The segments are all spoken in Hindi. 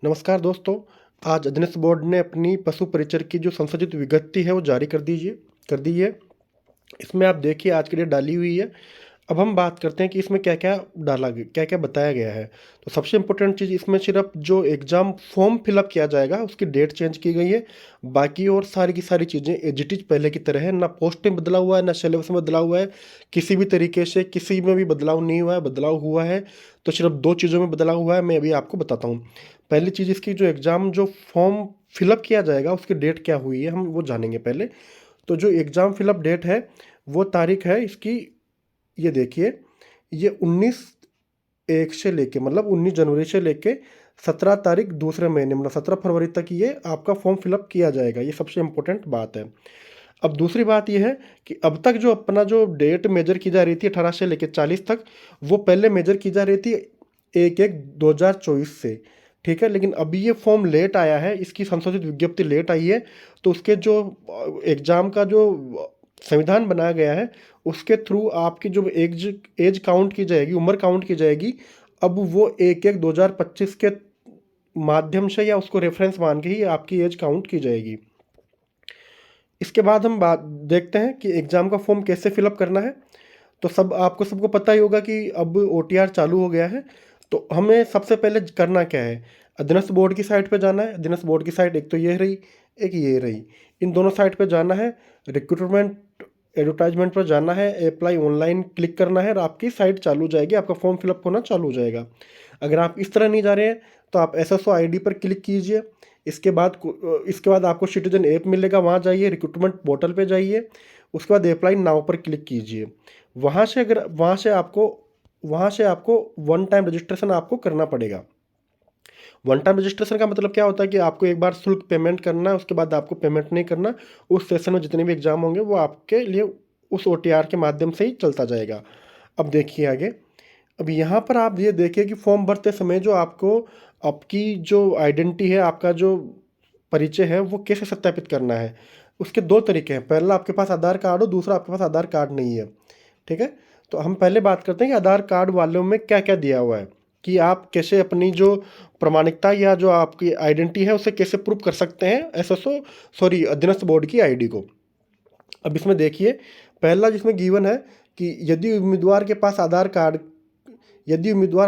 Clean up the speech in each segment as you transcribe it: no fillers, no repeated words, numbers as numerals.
नमस्कार दोस्तों। आज अध्ययन बोर्ड ने अपनी पशु परिचर की जो संशोधित विज्ञप्ति है वो जारी कर दी है। इसमें आप देखिए आज की डेट डाली हुई है। अब हम बात करते हैं कि इसमें क्या-क्या बताया गया है। तो सबसे इम्पोर्टेंट चीज़ इसमें सिर्फ जो एग्ज़ाम फॉर्म फिलअप किया जाएगा उसकी डेट चेंज की गई है। बाकी और सारी की सारी चीज़ें एज़ इट इज़ पहले की तरह है। ना पोस्ट में बदला हुआ है, ना सिलेबस में बदला हुआ है। किसी भी तरीके से किसी में भी बदलाव नहीं हुआ है। बदलाव हुआ है तो सिर्फ 2 चीज़ों में बदलाव हुआ है, मैं अभी आपको बताता हूँ। पहली चीज़ इसकी जो फॉर्म फिलअप किया जाएगा उसकी डेट क्या हुई है हम वो जानेंगे पहले। तो जो एग्ज़ाम फिलअप डेट है वो तारीख है इसकी, ये देखिए, ये 19/1 से लेके मतलब 19 जनवरी से लेके 17 तारीख दूसरे महीने मतलब 17 फरवरी तक ये आपका फॉर्म फिलअप किया जाएगा। ये सबसे इम्पोर्टेंट बात है। अब दूसरी बात ये है कि अब तक जो अपना जो डेट मेजर की जा रही थी 18 से लेके 40 तक, वो पहले मेजर की जा रही थी 1/1/2024 से, ठीक है? लेकिन अभी ये फॉर्म लेट आया है, इसकी संशोधित विज्ञप्ति लेट आई है, तो उसके जो एग्ज़ाम का जो संविधान बनाया गया है, उसके थ्रू आपकी जो एज एज काउंट की जाएगी, उम्र काउंट की जाएगी, अब वो 1/1/2025 के माध्यम से या उसको रेफ़रेंस मान के ही आपकी एज काउंट की जाएगी। इसके बाद हम बात देखते हैं कि एग्ज़ाम का फॉर्म कैसे फिलअप करना है। तो सबको पता ही होगा कि अब ओटीआर चालू हो गया है। तो हमें सबसे पहले करना क्या है, अध्ययन बोर्ड की साइट पे जाना है। अध्ययन बोर्ड की साइट एक तो ये रही, एक ये रही। इन दोनों साइट पे जाना है, रिक्रूटमेंट एडवर्टाइजमेंट पर जाना है, अप्लाई ऑनलाइन क्लिक करना है और आपकी साइट चालू हो जाएगी, आपका फॉर्म फिलअप होना चालू हो जाएगा। अगर आप इस तरह नहीं जा रहे हैं तो आप एसएसओ आईडी पर क्लिक कीजिए। इसके बाद आपको सिटीजन ऐप मिलेगा, वहाँ जाइए, रिक्रूटमेंट पोर्टल पे जाइए, उसके बाद अप्लाई नाउ पर क्लिक कीजिए। वहाँ से आपको वन टाइम रजिस्ट्रेशन आपको करना पड़ेगा। वन टाइम रजिस्ट्रेशन का मतलब क्या होता है कि आपको एक बार शुल्क पेमेंट करना है, उसके बाद आपको पेमेंट नहीं करना। उस सेशन में जितने भी एग्ज़ाम होंगे वो आपके लिए उस ओटीआर के माध्यम से ही चलता जाएगा। अब देखिए आगे, अब यहाँ पर आप ये देखिए कि फॉर्म भरते समय जो आपको आपकी जो आइडेंटिटी है, आपका जो परिचय है, वो कैसे सत्यापित करना है। उसके 2 तरीके हैं, पहला आपके पास आधार कार्ड हो, दूसरा आपके पास आधार कार्ड नहीं है, ठीक है? तो हम पहले बात करते हैं कि आधार कार्ड वालों में क्या-क्या दिया हुआ है, कि आप कैसे अपनी जो प्रामाणिकता या जो आपकी आइडेंटिटी है, उसे कैसे प्रूव कर सकते हैं अध्ययन बोर्ड की आईडी को। अब इसमें देखिए, पहला जिसमें गिवन है कि यदि उम्मीदवार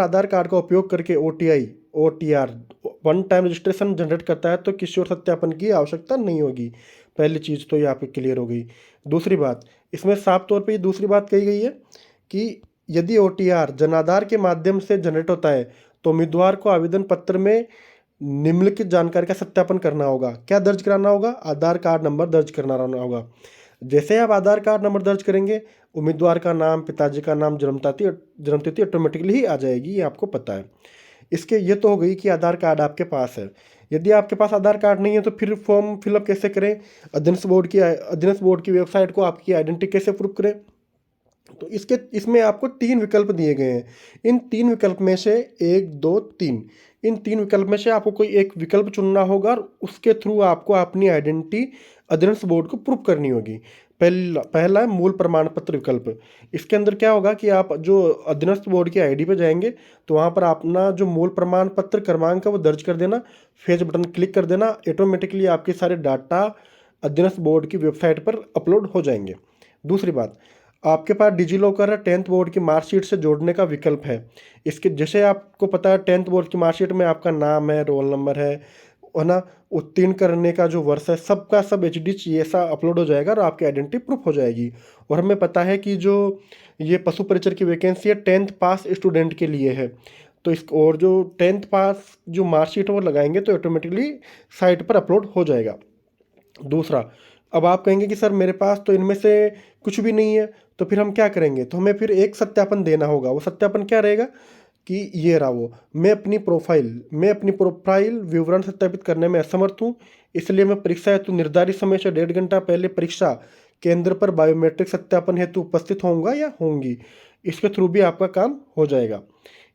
आधार कार्ड का उपयोग करके OTR one time registration generate करता है तो किसी और सत्यापन की आवश्यकता नहीं होगी। पहली चीज़ तो ये आपकी क्लियर हो गई। दूसरी बात, इसमें साफ तौर पे ये दूसरी बात कही गई है कि यदि ओटीआर जनाधार के माध्यम से जनरेट होता है तो उम्मीदवार को आवेदन पत्र में निम्नलिखित जानकारी का सत्यापन करना होगा। क्या दर्ज कराना होगा? आधार कार्ड नंबर दर्ज कराना होगा। जैसे आप आधार कार्ड नंबर दर्ज करेंगे, उम्मीदवार का नाम, पिताजी का नाम, जन्मतिथि ऑटोमेटिकली ही आ जाएगी, ये आपको पता है। ये तो हो गई कि आधार कार्ड आपके पास है। यदि आपके पास आधार कार्ड नहीं है तो फिर फॉर्म फिलअप कैसे करें? अध्ययन बोर्ड की वेबसाइट को आपकी आइडेंटिटी कैसे प्रूव करें? तो इसमें आपको 3 विकल्प दिए गए हैं। इन 3 विकल्प में से 1, 2, 3, इन 3 विकल्प में से आपको कोई एक विकल्प चुनना होगा और उसके थ्रू आपको अपनी आइडेंटिटी अध्ययन बोर्ड को प्रूव करनी होगी। पहला है मूल प्रमाण पत्र विकल्प। इसके अंदर क्या होगा कि आप जो अध्ययन बोर्ड की आईडी पे जाएँगे, तो वहाँ पर अपना जो मूल प्रमाण पत्र क्रमांक है वो दर्ज कर देना, फेच बटन क्लिक कर देना, ऑटोमेटिकली आपके सारे डाटा अध्ययन बोर्ड की वेबसाइट पर अपलोड हो जाएँगे। दूसरी बात, आपके पास डिजिलॉकर है, 10th बोर्ड की मार्कशीट से जोड़ने का विकल्प है। इसके जैसे आपको पता है 10th बोर्ड की मार्कशीट में आपका नाम है, रोल नंबर है ना? उत्तीर्ण करने का जो वर्ष है, सबका सब एचडी जैसा अपलोड हो जाएगा और आपकी आइडेंटिटी प्रूफ हो जाएगी। और हमें पता है कि जो ये पशु परिचर की वैकेंसी है 10th पास स्टूडेंट के लिए है। तो इस और जो 10th पास जो मार्कशीट है वो लगाएँगे तो ऑटोमेटिकली साइट पर अपलोड हो जाएगा। दूसरा, अब आप कहेंगे कि सर मेरे पास तो इनमें से कुछ भी नहीं है, तो फिर हम क्या करेंगे? तो हमें फिर एक सत्यापन देना होगा। वो सत्यापन क्या रहेगा कि ये रहा वो, मैं अपनी प्रोफ़ाइल विवरण सत्यापित करने में असमर्थ हूँ, इसलिए मैं परीक्षा हेतु निर्धारित समय से 1.5 घंटा पहले परीक्षा केंद्र पर बायोमेट्रिक सत्यापन हेतु उपस्थित होऊँगा या होंगी। इसके थ्रू भी आपका काम हो जाएगा।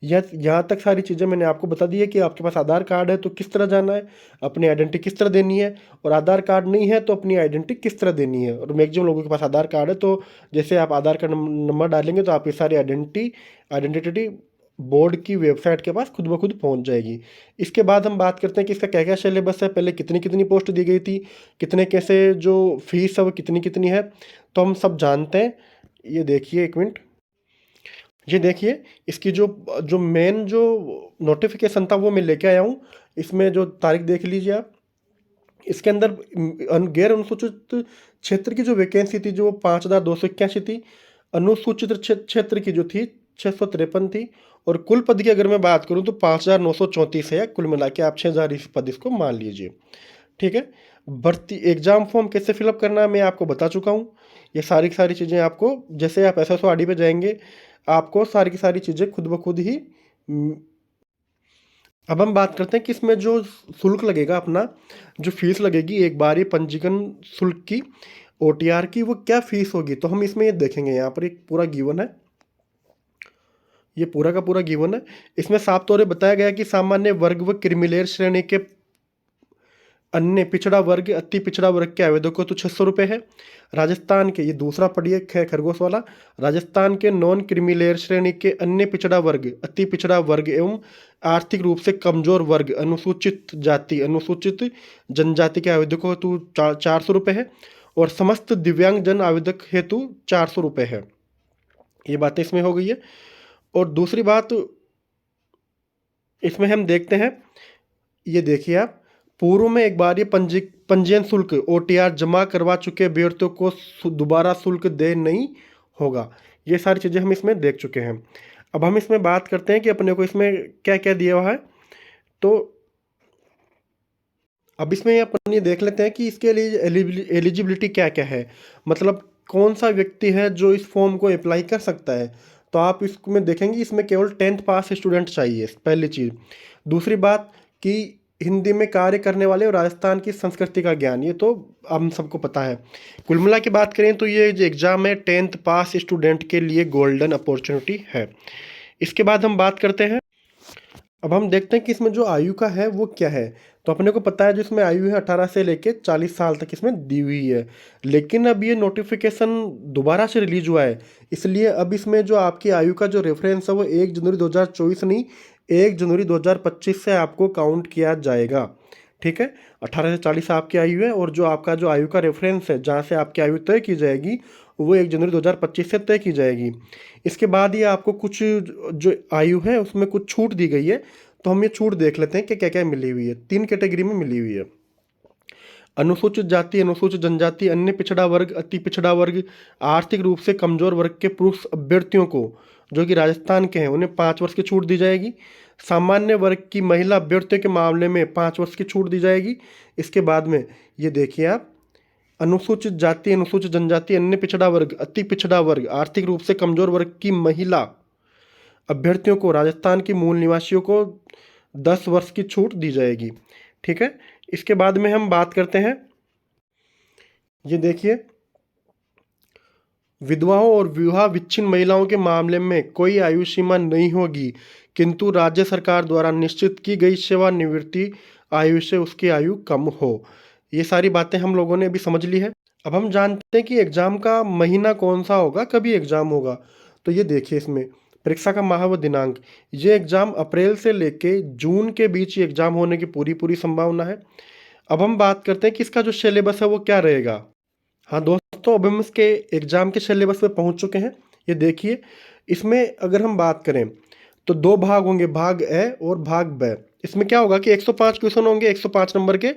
यहाँ तक सारी चीज़ें मैंने आपको बता दी है कि आपके पास आधार कार्ड है तो किस तरह जाना है, अपनी आइडेंटिटी किस तरह देनी है, और आधार कार्ड नहीं है तो अपनी आइडेंटिटी किस तरह देनी है। और मैक्सिमम लोगों के पास आधार कार्ड है, तो जैसे आप आधार कार्ड नंबर डालेंगे तो आपकी सारी आइडेंटिटी बोर्ड की वेबसाइट के पास खुद ब खुद पहुंच जाएगी। इसके बाद हम बात करते हैं कि इसका क्या क्या सिलेबस है, पहले कितनी कितनी पोस्ट दी गई थी, कितने कैसे जो फीस है वो कितनी कितनी है, तो हम सब जानते हैं। ये देखिए एक मिनट, ये देखिए इसकी जो जो मेन जो नोटिफिकेशन था वो मैं लेके आया हूँ। इसमें जो तारीख देख लीजिए आप, इसके अंदर गैर अनुसूचित क्षेत्र की जो वैकेंसी थी जो 5,281 थी, अनुसूचित क्षेत्र की जो थी 653 थी, और कुल पद की अगर मैं बात करूं तो 5,934 है। कुल मिला के आप 6,000 इस पद इसको मान लीजिए। ठीक है। भर्ती एग्जाम फॉर्म कैसे फिलअप करना है मैं आपको बता चुका हूँ। ये सारी की सारी चीज़ें आपको, जैसे आप SSORD पे जाएंगे आपको सारी की सारी चीज़ें खुद ब खुद ही अब हम बात करते हैं कि इसमें जो शुल्क लगेगा अपना, जो फीस लगेगी एक बार ये पंजीकरण शुल्क की, OTR की, वो क्या फीस होगी, तो हम इसमें ये देखेंगे। यहाँ पर एक पूरा गिवन है, ये पूरा का पूरा गिवन है। इसमें साफ तौर पे बताया गया कि सामान्य वर्ग व क्रिमिलेयर श्रेणी के अन्य पिछड़ा वर्ग, अति पिछड़ा वर्ग के आवेदकों को तो 600 रुपये है। राजस्थान के, ये दूसरा पढ़िए खरगोश वाला, राजस्थान के नॉन क्रिमिलेयर श्रेणी के अन्य पिछड़ा वर्ग, अति पिछड़ा वर्ग एवं आर्थिक रूप से कमजोर वर्ग, अनुसूचित जाति, अनुसूचित जनजाति के आवेदकों हेतु 400 रुपये है, और समस्त दिव्यांग जन आवेदक हेतु 400 रुपये है। ये बातें इसमें हो गई है। और दूसरी बात इसमें हम देखते हैं, ये देखिए आप, पूर्व में एक बार ये पंजीयन शुल्क OTR जमा करवा चुके अभ्यर्थियों को दोबारा शुल्क दे नहीं होगा। ये सारी चीज़ें हम इसमें देख चुके हैं। अब हम इसमें बात करते हैं कि अपने को इसमें क्या क्या दिया हुआ है। तो अब इसमें अपन ये देख लेते हैं कि इसके लिए एलिजिबिलिटी क्या क्या है, मतलब कौन सा व्यक्ति है जो इस फॉर्म को अप्लाई कर सकता है। तो आप इसमें देखेंगे इसमें केवल 10th पास स्टूडेंट चाहिए, पहली चीज़। दूसरी बात कि हिंदी में कार्य करने वाले और राजस्थान की संस्कृति का ज्ञान, ये तो हम सबको पता है। कुल मिला के बात करें तो ये जो एग्ज़ाम है 10th पास स्टूडेंट के लिए गोल्डन अपॉर्चुनिटी है। इसके बाद हम बात करते हैं, अब हम देखते हैं कि इसमें जो आयु का है वो क्या है। तो अपने को पता है जो इसमें आयु है 18 से लेके 40 साल तक इसमें दी हुई है। लेकिन अब ये नोटिफिकेशन दोबारा से रिलीज हुआ है, इसलिए अब इसमें जो आपकी आयु का जो रेफरेंस है वो 1 जनवरी 2024 नहीं, 1 जनवरी 2025 से आपको काउंट किया जाएगा। ठीक है। 18 से 40 आपकी आयु है, और जो आपका जो आयु का रेफरेंस है जहाँ से आपकी आयु तय की जाएगी वो 1 जनवरी 2025 से तय की जाएगी। इसके बाद ये आपको कुछ जो आयु है उसमें कुछ छूट दी गई है। तो हम ये छूट देख लेते हैं कि क्या क्या मिली हुई है। 3 कैटेगरी में मिली हुई है, अनुसूचित जाति, अनुसूचित जनजाति, अन्य पिछड़ा वर्ग, अति पिछड़ा वर्ग, आर्थिक रूप से कमजोर वर्ग के पुरुष अभ्यर्थियों को जो कि राजस्थान के हैं उन्हें 5 वर्ष की छूट दी जाएगी। सामान्य वर्ग की महिला अभ्यर्थियों के मामले में 5 वर्ष की छूट दी जाएगी। इसके बाद में ये देखिए आप, अनुसूचित जाति, अनुसूचित जनजाति, अन्य पिछड़ा वर्ग, अति पिछड़ा वर्ग, आर्थिक रूप से कमजोर वर्ग की महिला अभ्यर्थियों को, राजस्थान की मूल निवासियों को 10 वर्ष की छूट दी जाएगी। ठीक है। इसके बाद में हम बात करते हैं, ये देखिए, विधवाओं और विवाह विच्छिन्न महिलाओं के मामले में कोई आयु सीमा नहीं होगी, किंतु राज्य सरकार द्वारा निश्चित की गई सेवानिवृत्ति आयु से उसकी आयु कम हो। ये सारी बातें हम लोगों ने अभी समझ ली है। अब हम जानते हैं कि एग्ज़ाम का महीना कौन सा होगा, कभी एग्ज़ाम होगा। तो ये देखिए इसमें परीक्षा का माह व दिनांक, ये एग्ज़ाम अप्रैल से लेके जून के बीच ये एग्ज़ाम होने की पूरी पूरी संभावना है। अब हम बात करते हैं कि इसका जो सिलेबस है वो क्या रहेगा। हाँ दोस्तों, अब हम इसके एग्ज़ाम के सिलेबस पे पहुंच चुके हैं। ये देखिए, इसमें अगर हम बात करें तो 2 भाग होंगे, भाग ए और भाग ब। इसमें क्या होगा कि 105 क्वेश्चन होंगे, 105 नंबर के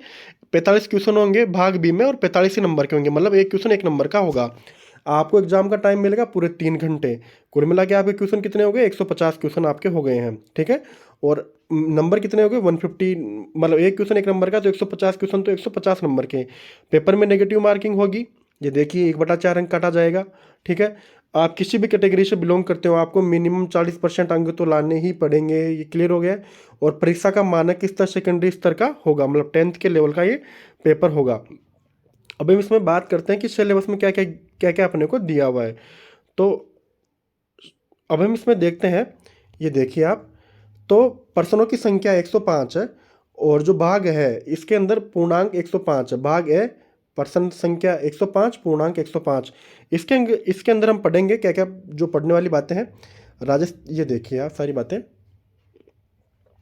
45 क्वेश्चन होंगे भाग बी में, और 45 ही नंबर के होंगे, मतलब एक क्वेश्चन 1 नंबर का होगा। आपको एग्जाम का टाइम मिलेगा पूरे 3 घंटे। कुल मिला के आपके क्वेश्चन कितने हो गए, 150 क्वेश्चन आपके हो गए हैं। ठीक है। और नंबर कितने हो गए, 150, मतलब एक क्वेश्चन 1 नंबर का, तो 150 क्वेश्चन तो 150 नंबर के। पेपर में नेगेटिव मार्किंग होगी, ये देखिए 1/4 अंक काटा जाएगा। ठीक है। आप किसी भी कैटेगरी से बिलोंग करते हो आपको मिनिमम 40% अंक तो लाने ही पड़ेंगे, ये क्लियर हो गया। और परीक्षा का मानक स्तर सेकेंडरी स्तर का होगा, मतलब 10th के लेवल का ये पेपर होगा। अब हम इसमें बात करते हैं कि सिलेबस में क्या क्या अपने को दिया हुआ है। तो अब हम इसमें देखते हैं, ये देखिए आप, तो पर्सनों की संख्या 105 है, और जो भाग है इसके अंदर पूर्णांक 105 है। भाग है पर्सन संख्या 105, पूर्णांक 105। इसके अंदर हम पढ़ेंगे क्या क्या जो पढ़ने वाली बातें हैं। ये देखिए आप सारी बातें।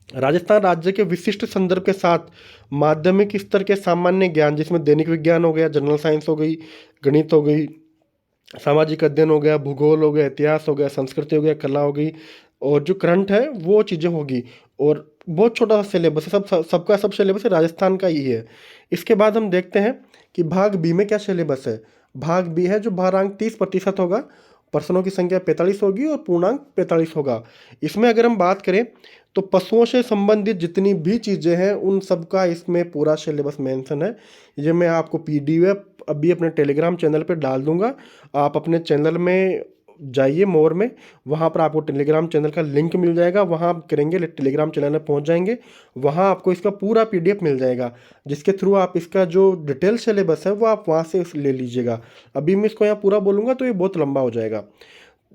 राजस्थान राज्य के विशिष्ट संदर्भ के साथ माध्यमिक स्तर के सामान्य ज्ञान, जिसमें दैनिक विज्ञान हो गया, जनरल साइंस हो गई, गणित हो गई, सामाजिक अध्ययन हो गया, भूगोल हो गया, इतिहास हो गया, संस्कृति हो गया, कला हो गई, और जो करंट है वो चीज़ें होगी। और बहुत छोटा सा सिलेबस है, सबका सब सिलेबस है राजस्थान का ही है। इसके बाद हम देखते हैं कि भाग बी में क्या सिलेबस है। भाग बी है जो भारांक 30% होगा, प्रश्नों की संख्या 45 होगी और पूर्णांक 45 होगा। इसमें अगर हम बात करें तो पशुओं से संबंधित जितनी भी चीज़ें हैं उन सब का इसमें पूरा सिलेबस मेंशन है। ये मैं आपको पीडीएफ अभी अपने टेलीग्राम चैनल पे डाल दूंगा। आप अपने चैनल में जाइए मोर में, वहाँ पर आपको टेलीग्राम चैनल का लिंक मिल जाएगा, वहाँ आप करेंगे टेलीग्राम चैनल में पहुँच जाएंगे, वहाँ आपको इसका पूरा पीडीएफ मिल जाएगा, जिसके थ्रू आप इसका जो डिटेल सिलेबस है वो आप वहाँ से ले लीजिएगा। अभी मैं इसको यहाँ पूरा बोलूँगा तो ये बहुत लंबा हो जाएगा।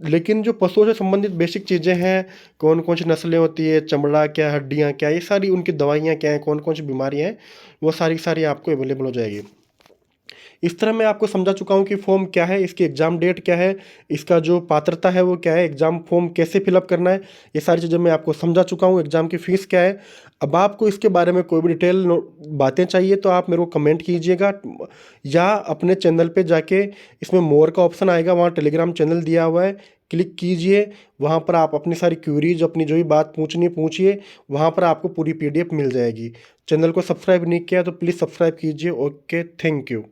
लेकिन जो पशुओं से संबंधित बेसिक चीज़ें हैं, कौन कौन सी नस्लें होती है, चमड़ा क्या, हड्डियाँ क्या, ये सारी उनकी दवाइयाँ क्या हैं, कौन कौन सी बीमारियाँ हैं, वो सारी की सारी आपको अवेलेबल हो जाएगी। इस तरह मैं आपको समझा चुका हूँ कि फॉर्म क्या है, इसकी एग्ज़ाम डेट क्या है, इसका जो पात्रता है वो क्या है, एग्ज़ाम फॉर्म कैसे फिलअप करना है, ये सारी चीज़ें मैं आपको समझा चुका हूँ। एग्ज़ाम की फ़ीस क्या है। अब आपको इसके बारे में कोई भी डिटेल बातें चाहिए तो आप मेरे को कमेंट कीजिएगा, या अपने चैनल पे जाके इसमें मोर का ऑप्शन आएगा, वहाँ टेलीग्राम चैनल दिया हुआ है, क्लिक कीजिए। वहाँ पर आप अपनी सारी क्यूरीज, अपनी जो भी बात पूछनी है पूछिए, वहाँ पर आपको पूरी पीडीएफ मिल जाएगी। चैनल को सब्सक्राइब नहीं किया तो प्लीज़ सब्सक्राइब कीजिए। Okay, thank you.